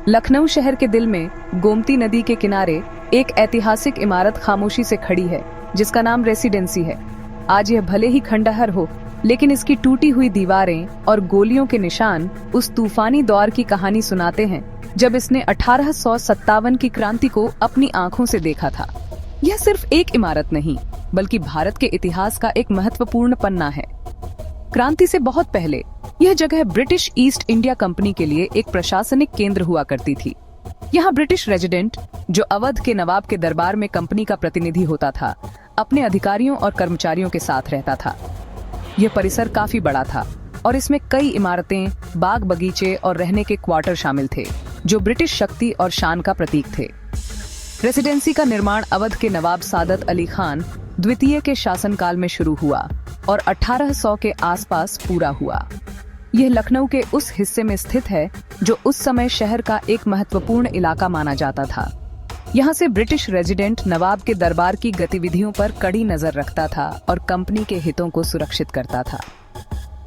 लखनऊ शहर के दिल में गोमती नदी के किनारे एक ऐतिहासिक इमारत खामोशी से खड़ी है, जिसका नाम रेसिडेंसी है। आज यह भले ही खंडहर हो, लेकिन इसकी टूटी हुई दीवारें और गोलियों के निशान उस तूफानी दौर की कहानी सुनाते हैं, जब इसने 1857 की क्रांति को अपनी आंखों से देखा था। यह सिर्फ एक इमारत नहीं, बल्कि भारत के इतिहास का एक महत्वपूर्ण पन्ना है। क्रांति से बहुत पहले यह जगह ब्रिटिश ईस्ट इंडिया कंपनी के लिए एक प्रशासनिक केंद्र हुआ करती थी। यहाँ ब्रिटिश रेजिडेंट, जो अवध के नवाब के दरबार में कंपनी का प्रतिनिधि होता था, अपने अधिकारियों और कर्मचारियों के साथ रहता था। यह परिसर काफी बड़ा था और इसमें कई इमारतें, बाग बगीचे और रहने के क्वार्टर शामिल थे, जो ब्रिटिश शक्ति और शान का प्रतीक थे। रेसिडेंसी का निर्माण अवध के नवाब सादत अली खान द्वितीय के शासनकाल में शुरू हुआ और 1800 के आसपास पूरा हुआ। यह लखनऊ के उस हिस्से में स्थित है जो उस समय शहर का एक महत्वपूर्ण इलाका माना जाता था। यहाँ से ब्रिटिश रेजिडेंट नवाब के दरबार की गतिविधियों पर कड़ी नजर रखता था और कंपनी के हितों को सुरक्षित करता था।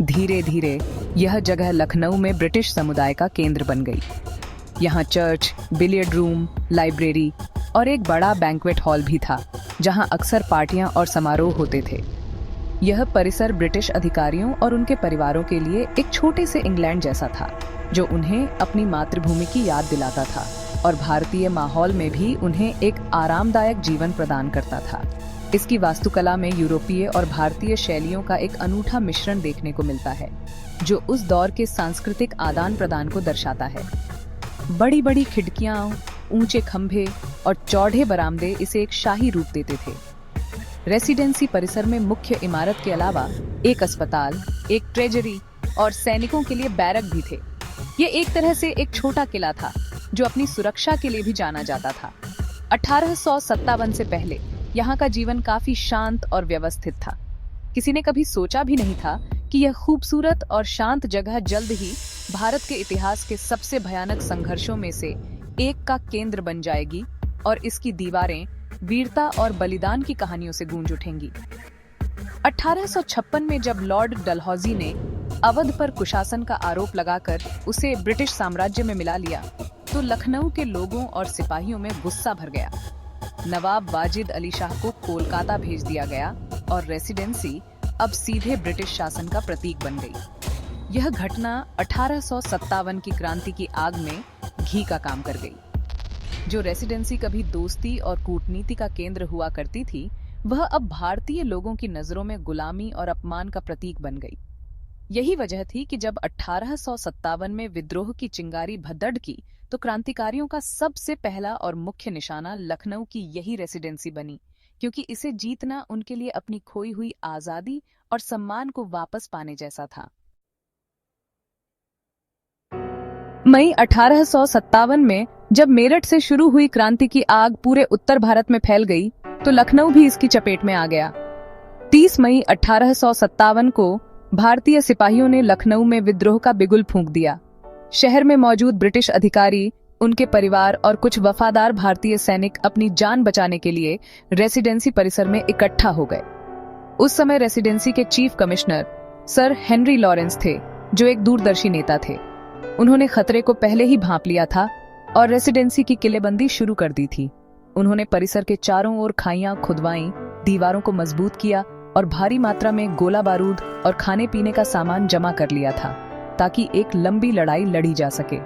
धीरे धीरे यह जगह लखनऊ में ब्रिटिश समुदाय का केंद्र बन गई। यहाँ चर्च, बिलियर्ड रूम, लाइब्रेरी और एक बड़ा बैंक्वेट हॉल भी था, जहाँ अक्सर पार्टियां और समारोह होते थे। यह परिसर ब्रिटिश अधिकारियों और उनके परिवारों के लिए एक छोटे से इंग्लैंड जैसा था, जो उन्हें अपनी मातृभूमि की याद दिलाता था और भारतीय माहौल में भी उन्हें एक आरामदायक जीवन प्रदान करता था। इसकी वास्तुकला में यूरोपीय और भारतीय शैलियों का एक अनूठा मिश्रण देखने को मिलता है, जो उस दौर के सांस्कृतिक आदान प्रदान को दर्शाता है। बड़ी बड़ी खिड़कियां, ऊंचे खंभे और चौड़े बरामदे इसे एक शाही रूप देते थे। रेसिडेंसी परिसर में मुख्य इमारत के अलावा एक अस्पताल, एक ट्रेजरी और सैनिकों के लिए बैरक भी थे। ये एक तरह से एक छोटा किला था, जो अपनी सुरक्षा के लिए भी जाना जाता था। 1857 से पहले यहाँ का जीवन काफी शांत और व्यवस्थित था। किसी ने कभी सोचा भी नहीं था कि यह खूबसूरत और शांत जगह जल्द ही भारत के इतिहास के सबसे भयानक संघर्षों में से एक का केंद्र बन जाएगी और इसकी दीवारें वीरता और बलिदान की कहानियों से गूंज उठेंगी। 1856 में जब लॉर्ड डलहौजी ने अवध पर कुशासन का आरोप लगाकर उसे ब्रिटिश साम्राज्य में मिला लिया, तो लखनऊ के लोगों और सिपाहियों में गुस्सा भर गया। नवाब वाजिद अली शाह को कोलकाता भेज दिया गया और रेसिडेंसी अब सीधे ब्रिटिश शासन का प्रतीक बन गई। यह घटना 1857 की क्रांति की आग में घी का काम कर गई। जो रेसिडेंसी कभी दोस्ती और कूटनीति का केंद्र हुआ करती थी, वह अब भारतीय लोगों की नजरों में गुलामी और अपमान का प्रतीक बन गई। यही वजह थी कि जब 1857 में विद्रोह की चिंगारी भदड़ की, तो क्रांतिकारियों का सबसे पहला और मुख्य निशाना लखनऊ की यही रेसिडेंसी बनी, क्योंकि इसे जीतना उनके लिए अपनी खोई हुई आजादी और सम्मान को वापस पाने जैसा था। मई 1857 में जब मेरठ से शुरू हुई क्रांति की आग पूरे उत्तर भारत में फैल गई, तो लखनऊ भी इसकी चपेट में आ गया। 30 मई 1857 को भारतीय सिपाहियों ने लखनऊ में विद्रोह का बिगुल फूंक दिया। शहर में मौजूद ब्रिटिश अधिकारी, उनके परिवार और कुछ वफादार भारतीय सैनिक अपनी जान बचाने के लिए रेसिडेंसी परिसर में इकट्ठा हो गए। उस समय रेसिडेंसी के chief commissioner sir Henry Lawrence थे, जो एक दूरदर्शी नेता थे। उन्होंने खतरे को पहले ही भांप लिया था और रेसिडेंसी की किलेबंदी शुरू कर दी थी। उन्होंने परिसर के चारों ओर खाइयां खुदवाईं, दीवारों को मजबूत किया और भारी मात्रा में गोला बारूद और खाने पीने का सामान जमा कर लिया था, ताकि एक लंबी लड़ाई लड़ी जा सके।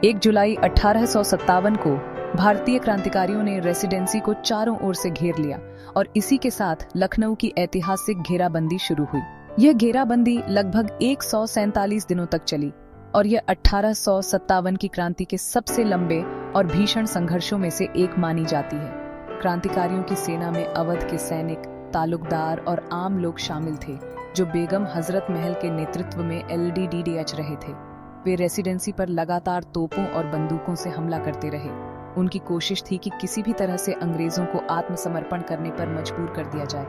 1 जुलाई 1857 को भारतीय क्रांतिकारियों ने रेसिडेंसी को चारों ओर से घेर लिया और इसी के साथ लखनऊ की ऐतिहासिक घेराबंदी शुरू हुई। यह घेराबंदी लगभग 147 दिनों तक चली और यह 1857 की क्रांति के सबसे लंबे और भीषण संघर्षों में से एक मानी जाती है। क्रांतिकारियों की सेना में अवध के सैनिक, तालुकदार और आम लोग शामिल थे, जो बेगम हजरत महल के नेतृत्व में LDDDH रहे थे। वे रेसिडेंसी पर लगातार तोपों और बंदूकों से हमला करते रहे। उनकी कोशिश थी कि किसी भी तरह से अंग्रेजों को आत्मसमर्पण करने पर मजबूर कर दिया जाए।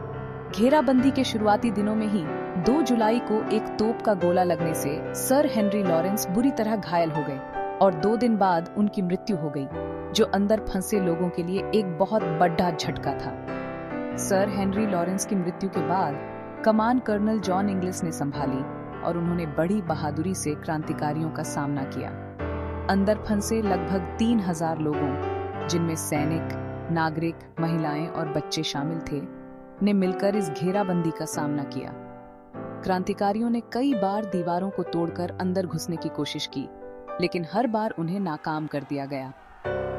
घेराबंदी के शुरुआती दिनों में ही 2 जुलाई को एक तोप का गोला लगने से सर हेनरी लॉरेंस बुरी तरह घायल हो गए और 2 दिन बाद उनकी मृत्यु हो गई, जो अंदर फंसे लोगों के लिए एक बहुत बड़ा झटका था। सर हेनरी लॉरेंस की मृत्यु के बाद कमान कर्नल जॉन इंग्लिस ने संभाली और उन्होंने बड़ी बहादुरी से क्रांतिकारियों का सामना किया। अंदर फंसे लगभग 3000 लोगों, जिनमें सैनिक, नागरिक, महिलाएं और बच्चे शामिल थे, ने मिलकर इस घेराबंदी का सामना किया। क्रांतिकारियों ने कई बार दीवारों को तोड़कर अंदर घुसने की कोशिश की, लेकिन हर बार उन्हें नाकाम कर दिया गया।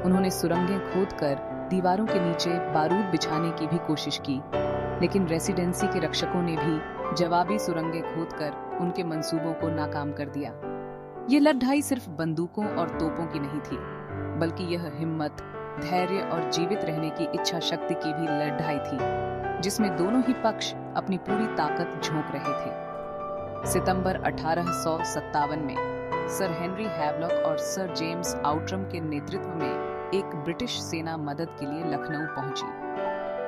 उन्होंने सुरंगें खोदकर दीवारों के नीचे बारूद बिछाने की भी कोशिश की, लेकिन रेसिडेंसी के रक्षकों ने भी जवाबी सुरंगें खोदकर उनके मंसूबों को नाकाम कर दिया। ये लड़ाई सिर्फ बंदूकों और तोपों की नहीं थी, बल्कि यह हिम्मत, धैर्य और जीवित रहने की इच्छा शक्ति की भी लड़ाई थी, जिसमें दोनों ही पक्ष अपनी पूरी ताकत झोंक रहे थे। सितंबर 1857 में सर हेनरी हैवलॉक और सर जेम्स आउट्रम के नेतृत्व में एक ब्रिटिश सेना मदद के लिए लखनऊ पहुंची।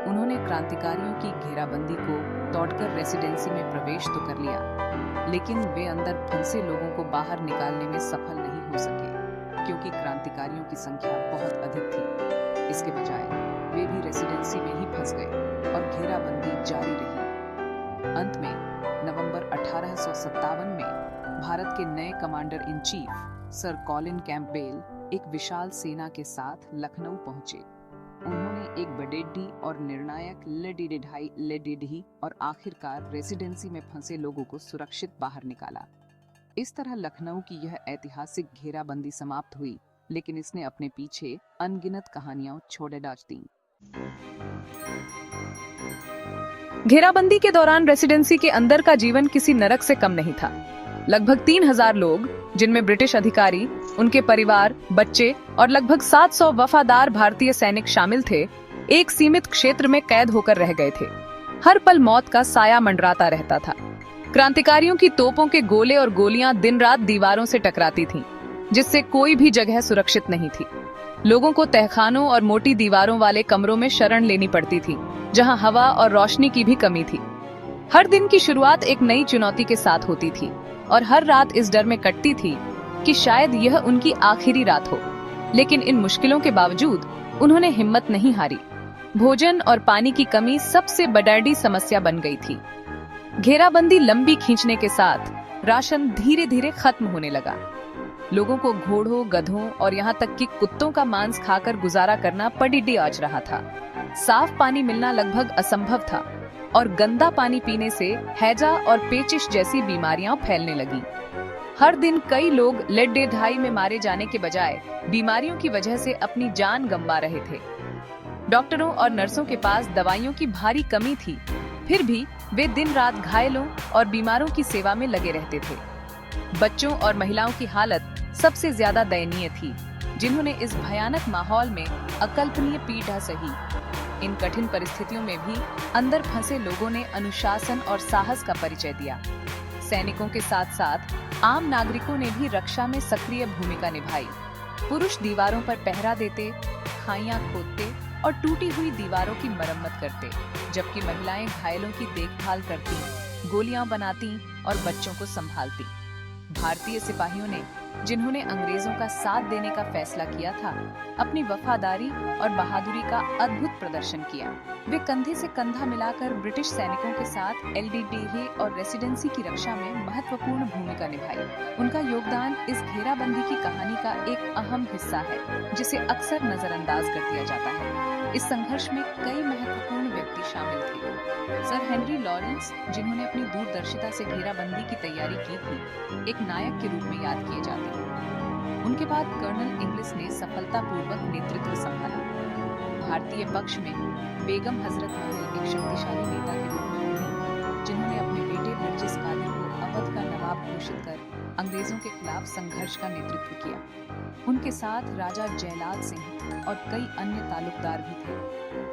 उन्होंने क्रांतिकारियों की घेराबंदी को तोड़कर रेसिडेंसी में प्रवेश तो कर लिया, लेकिन वे अंदर फंसे लोगों को बाहर निकालने में सफल नहीं हो सके, क्योंकि क्रांतिकारियों की संख्या बहुत अधिक थी। इसके बजाय वे भी रेसिडेंसी में ही फंस गए और घेराबंदी जारी रही। अंत में नवंबर 1857 में भारत के नए commander in chief sir Colin Campbell एक विशाल सेना के साथ लखनऊ पहुंचे। उन्होंने एक बड़ेडी और निर्णायक लड़ाई और आखिरकार रेसिडेंसी में फंसे लोगों को सुरक्षित बाहर निकाला। इस तरह लखनऊ की यह ऐतिहासिक घेराबंदी समाप्त हुई, लेकिन इसने अपने पीछे अनगिनत कहानियां छोड़ दी। घेराबंदी के दौरान रेसिडेंसी के अंदर का जीवन किसी नरक से कम नहीं था। लगभग 3000 लोग, जिनमें ब्रिटिश अधिकारी, उनके परिवार, बच्चे और लगभग 700 वफादार भारतीय सैनिक शामिल थे, एक सीमित क्षेत्र में कैद होकर रह गए थे। हर पल मौत का साया मंडराता रहता था। क्रांतिकारियों की तोपों के गोले और गोलियां दिन रात दीवारों से टकराती थीं, जिससे कोई भी जगह सुरक्षित नहीं थी। लोगों को तहखानों और मोटी दीवारों वाले कमरों में शरण लेनी पड़ती थी, जहां हवा और रोशनी की भी कमी थी। हर दिन की शुरुआत एक नई चुनौती के साथ होती थी और हर रात इस डर में कटती थी कि शायद यह उनकी आखिरी रात हो। लेकिन इन मुश्किलों के बावजूद उन्होंने हिम्मत नहीं हारी। भोजन और पानी की कमी सबसे बड़ी समस्या बन गई थी। घेराबंदी लंबी खींचने के साथ राशन धीरे धीरे खत्म होने लगा। लोगों को घोड़ों, गधों और यहाँ तक कि कुत्तों का मांस खाकर गुजारा करना पड़ी आज रहा था। साफ पानी मिलना लगभग असंभव था और गंदा पानी पीने से हैजा और पेचिश जैसी बीमारियां फैलने लगी। हर दिन कई लोग लड़ाई में मारे जाने के बजाय बीमारियों की वजह से अपनी जान गंवा रहे थे। डॉक्टरों और नर्सों के पास दवाइयों की भारी कमी थी, फिर भी वे दिन रात घायलों और बीमारों की सेवा में लगे रहते थे। बच्चों और महिलाओं की हालत सबसे ज्यादा दयनीय थी, जिन्होंने इस भयानक माहौल में अकल्पनीय पीड़ा सही। इन कठिन परिस्थितियों में भी अंदर फंसे लोगों ने अनुशासन और साहस का परिचय दिया। सैनिकों के साथ साथ आम नागरिकों ने भी रक्षा में सक्रिय भूमिका निभाई। पुरुष दीवारों पर पहरा देते, खाइयां खोदते और टूटी हुई दीवारों की मरम्मत करते, जबकि महिलाएं घायलों की देखभाल करती, गोलियां बनाती और बच्चों को संभालती। भारतीय सिपाहियों ने, जिन्होंने अंग्रेजों का साथ देने का फैसला किया था, अपनी वफादारी और बहादुरी का अद्भुत प्रदर्शन किया। वे कंधे से कंधा मिलाकर ब्रिटिश सैनिकों के साथ LDDA और रेसिडेंसी की रक्षा में महत्वपूर्ण भूमिका निभाई। उनका योगदान इस घेराबंदी की कहानी का एक अहम हिस्सा है, जिसे अक्सर नजरअंदाज कर दिया जाता है। इस संघर्ष में कई महत्वपूर्ण व्यक्ति शामिल थे। सर हेनरी लॉरेंस, जिन्होंने अपनी दूरदर्शिता से घेराबंदी की तैयारी की थी, एक नायक के रूप में याद किए जाते हैं। उनके बाद कर्नल इंग्लिस ने सफलतापूर्वक नेतृत्व संभाला। भारतीय पक्ष में बेगम हजरत महल एक शक्तिशाली नेता के रूप में उभरी, जिन्होंने अपने बेटे नरगिस कादिर को अवध का नवाब घोषित कर अंग्रेजों के खिलाफ संघर्ष का नेतृत्व किया। उनके साथ राजा जयलाल सिंह और कई अन्य तालुकदार भी थे,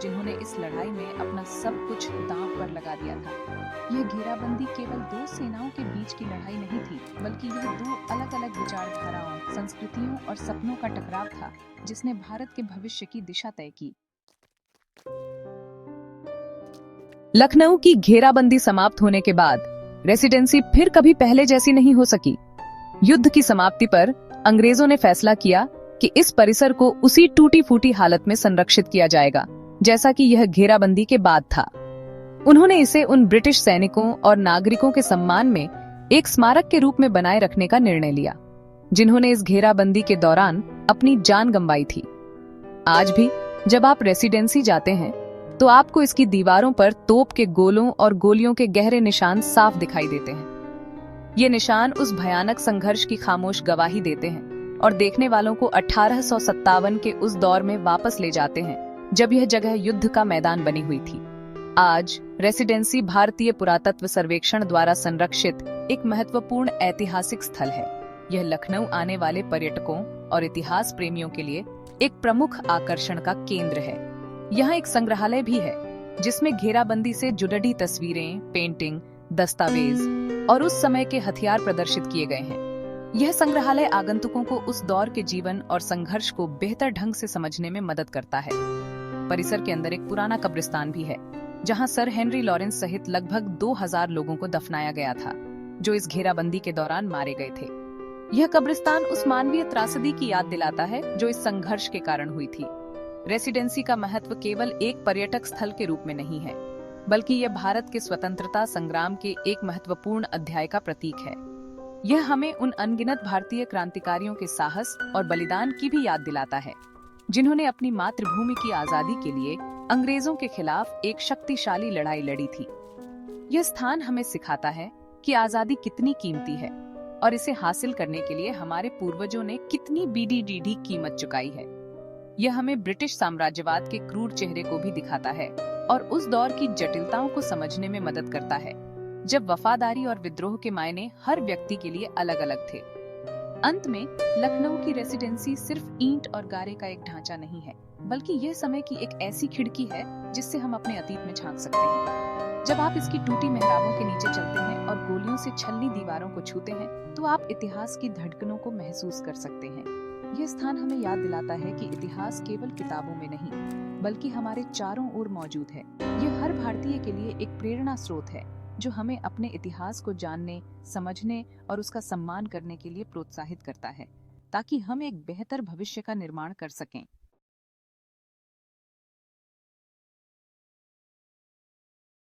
जिन्होंने इस लड़ाई में अपना सब कुछ दांव पर लगा दिया था। यह घेराबंदी केवल दो सेनाओं के बीच की लड़ाई नहीं थी, बल्कि यह दो अलग-अलग विचारधाराओं, संस्कृतियों और सपनों का टकराव था, जिसने भारत के भविष्य की दिशा तय की। लखनऊ की घेराबंदी समाप्त होने के बाद रेसिडेंसी फिर कभी पहले जैसी नहीं हो सकी। युद्ध की समाप्ति पर अंग्रेजों ने फैसला किया कि इस परिसर को उसी टूटी फूटी हालत में संरक्षित किया जाएगा, जैसा कि यह घेराबंदी के बाद था। उन्होंने इसे उन ब्रिटिश सैनिकों और नागरिकों के सम्मान में एक स्मारक के रूप में बनाए रखने का निर्णय लिया। जिन्होंने इस घेराबंदी के दौरान अपनी जान गंवाई थी। आज भी जब आप रेसिडेंसी जाते हैं तो आपको इसकी दीवारों पर तोप के गोलों और गोलियों के गहरे निशान साफ दिखाई देते हैं। ये निशान उस भयानक संघर्ष की खामोश गवाही देते हैं और देखने वालों को 1857 के उस दौर में वापस ले जाते हैं जब यह जगह युद्ध का मैदान बनी हुई थी। आज रेसिडेंसी भारतीय पुरातत्व सर्वेक्षण द्वारा संरक्षित एक महत्वपूर्ण ऐतिहासिक स्थल है। यह लखनऊ आने वाले पर्यटकों और इतिहास प्रेमियों के लिए एक प्रमुख आकर्षण का केंद्र है। यहाँ एक संग्रहालय भी है जिसमें घेराबंदी से जुड़ी तस्वीरें, पेंटिंग, दस्तावेज और उस समय के हथियार प्रदर्शित किए गए हैं। यह संग्रहालय आगंतुकों को उस दौर के जीवन और संघर्ष को बेहतर ढंग से समझने में मदद करता है। परिसर के अंदर एक पुराना कब्रिस्तान भी है जहां सर हेनरी लॉरेंस सहित लगभग 2000 लोगों को दफनाया गया था जो इस घेराबंदी के दौरान मारे गए थे। यह कब्रिस्तान उस मानवीय त्रासदी की याद दिलाता है जो इस संघर्ष के कारण हुई थी। रेसिडेंसी का महत्व केवल एक पर्यटक स्थल के रूप में नहीं है, बल्कि यह भारत के स्वतंत्रता संग्राम के एक महत्वपूर्ण अध्याय का प्रतीक है। यह हमें उन अनगिनत भारतीय क्रांतिकारियों के साहस और बलिदान की भी याद दिलाता है जिन्होंने अपनी मातृभूमि की आजादी के लिए अंग्रेजों के खिलाफ एक शक्तिशाली लड़ाई लड़ी थी। यह स्थान हमें सिखाता है कि आजादी कितनी कीमती है और इसे हासिल करने के लिए हमारे पूर्वजों ने कितनी बीडीडीडी कीमत चुकाई है। यह हमें ब्रिटिश साम्राज्यवाद के क्रूर चेहरे को भी दिखाता है और उस दौर की जटिलताओं को समझने में मदद करता है जब वफादारी और विद्रोह के मायने हर व्यक्ति के लिए अलग अलग थे। अंत में लखनऊ की रेसिडेंसी सिर्फ ईंट और गारे का एक ढांचा नहीं है, बल्कि यह समय की एक ऐसी खिड़की है जिससे हम अपने अतीत में झांक सकते हैं। जब आप इसकी टूटी मेहराबों के नीचे चलते हैं और गोलियों से छलनी दीवारों को छूते हैं तो आप इतिहास की धड़कनों को महसूस कर सकते हैं। यह स्थान हमें याद दिलाता है कि इतिहास केवल किताबों में नहीं बल्कि हमारे चारों ओर मौजूद है। यह हर भारतीय के लिए एक प्रेरणा स्रोत है जो हमें अपने इतिहास को जानने, समझने और उसका सम्मान करने के लिए प्रोत्साहित करता है ताकि हम एक बेहतर भविष्य का निर्माण कर सकें।